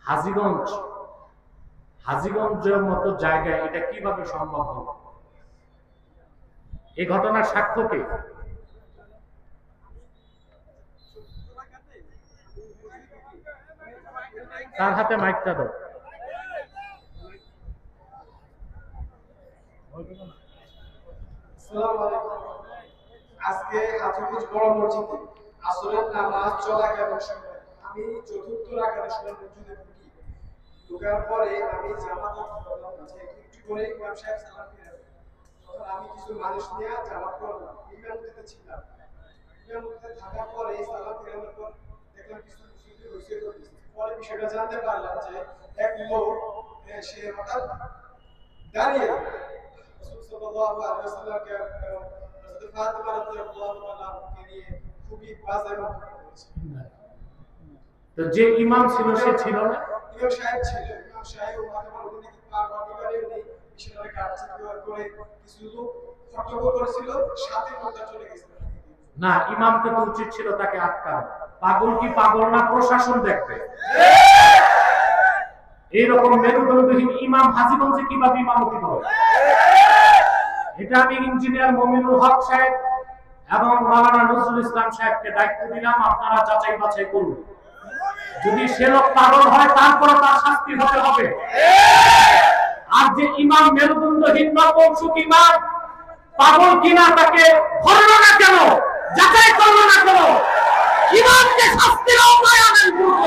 হাজীগঞ্জ হাজীগঞ্জের মতো জায়গায় এটা কিভাবে সম্ভব হল? এই ঘটনার সাক্ষ্য কে? তার হাতে মাইকটা দাও। আজকে হাজীগঞ্জ বড় মসজিদে আসরের নামাজ চলাকালীন সময় আমি চতুর্থ রাকাতের সময় মসজিদে ঢুকি। ঢোকার পরে আমি জামাত করলাম যে একটু করে ইমাম সাহেব সালাম ফিরাবেন। তখন আমি কিছু মানুষ নিয়ে জামাত করলাম, ইমামতিতে ছিলাম। ইমামতিতে থাকার পরে সালাম ফিরানোর পর দেখলাম কিছু মুসল্লি রয়েছে করতেছে। পরে বিষয়টা জানতে পারলাম যে এক লোক সে হঠাৎ দাঁড়িয়ে রাসূল সাল্লাল্লাহু আলাইহি ওয়াসাল্লামকে হযরত ফাতিমা রাদিয়াল্লাহু তাআলাকে নিয়ে খুবই বাজে মন্তব্য করেছে। তো যে ইমাম ছিল সে ছিল না? ইমাম সাহেব ছিল। ইমাম সাহেব মাঝে উনি নাকি পাক অধিকারে উনি মিশনারি কাজ করে কিছু লোক ফটোকো করেছিল, সাথে মধ্যে চলে গেছিল। না, ইমামকে তো উচিত ছিল তাকে আটকানো। পাগল কি পাগল না প্রশাসন দেখবে। এইরকম মেরুদণ্ডহীন ইমাম হাজীগঞ্জে কিভাবে ইমামতি করে? এটা আমি ইঞ্জিনিয়ার মমিনুল হক সাহেব এবং মাওলানা নজরুল ইসলাম সাহেবকে দায়িত্ব দিলাম, আপনারা যাচাই বাছাই করুন। যদি সে লোক পাগল হয় তারপরে তার শাস্তি হতে হবে। আর যে ইমাম মেরুদণ্ডহীন নপুংসক ইমাম পাগল কিনা তাকে ধরলো না কেন, যাচাই করলো না কেন? ইমামকে শাস্তির আওতায় আনেন দ্রুত।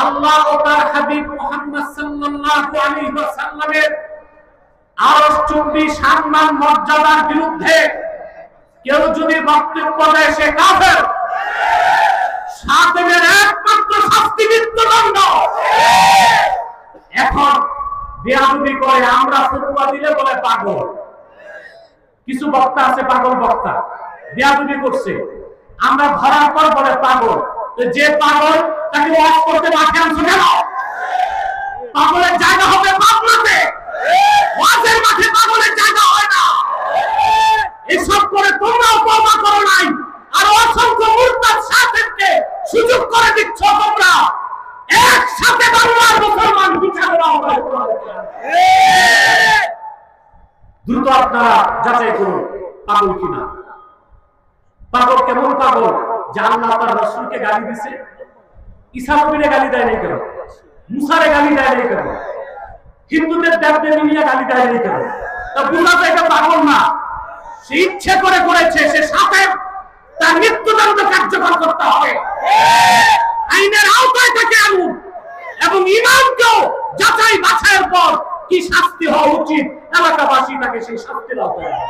আল্লাহ ও তার হাবিব মুহাম্মদ সাল্লাল্লাহু আলাইহি ওয়াসাল্লামের আরশচুম্বী সম্মান মর্যাদার বিরুদ্ধে কেউ যদি বক্তব্য দেয় সে কাফের। শাতিমের একমাত্র শাস্তি মৃত্যুদণ্ড। এখন বেয়াদবি করে আমরা ফতোয়া দিলে বলে পাগল। কিছু বক্তা আছে পাগল বক্তা, বেয়াদবি করছে, আমরা ধরার পর বলে পাগল। তো যে পাগল তাকে ওয়াজ করতে মাঠে আনছো কেন? পাগলের জায়গা হবে পাগলাতে, ওয়াজের মাঠে পাগলের জায়গা হয় না। এসব করে তোমরাও তওবা করো নাই, আর অসংখ্য মুরতাদ শাহেদকে সুযোগ করে দিচ্ছ তোমরা। একসাথে বাংলার মুসলমান বিচারের আওতায় তোমাদের দ্রুত আপনারা যাচাই করুন পাগল কিনা। পাগল কেমন পাগল? যে আল্লাহ তার রাসূলকে গালি দিছে, ঈসা নবীরে গালি দেয় নাই কেন? মুসারে গালি দেয় নাই কেন? হিন্দুদের দেবদেবী নিয়ে গালি দেয় নাই কেন? তা বুঝা যায় এটা পাগল না, সে ইচ্ছে করে করেছে। সে সাথে তার মৃত্যুদণ্ড কার্যকর করতে হবে। আইনের আওতায় তাকে আনুন এবং ইমামকেও যাচাই বাছাইয়ের পর কি শাস্তি হওয়া উচিত এলাকাবাসী তাকে সেই শাস্তির আওতায় আনুন।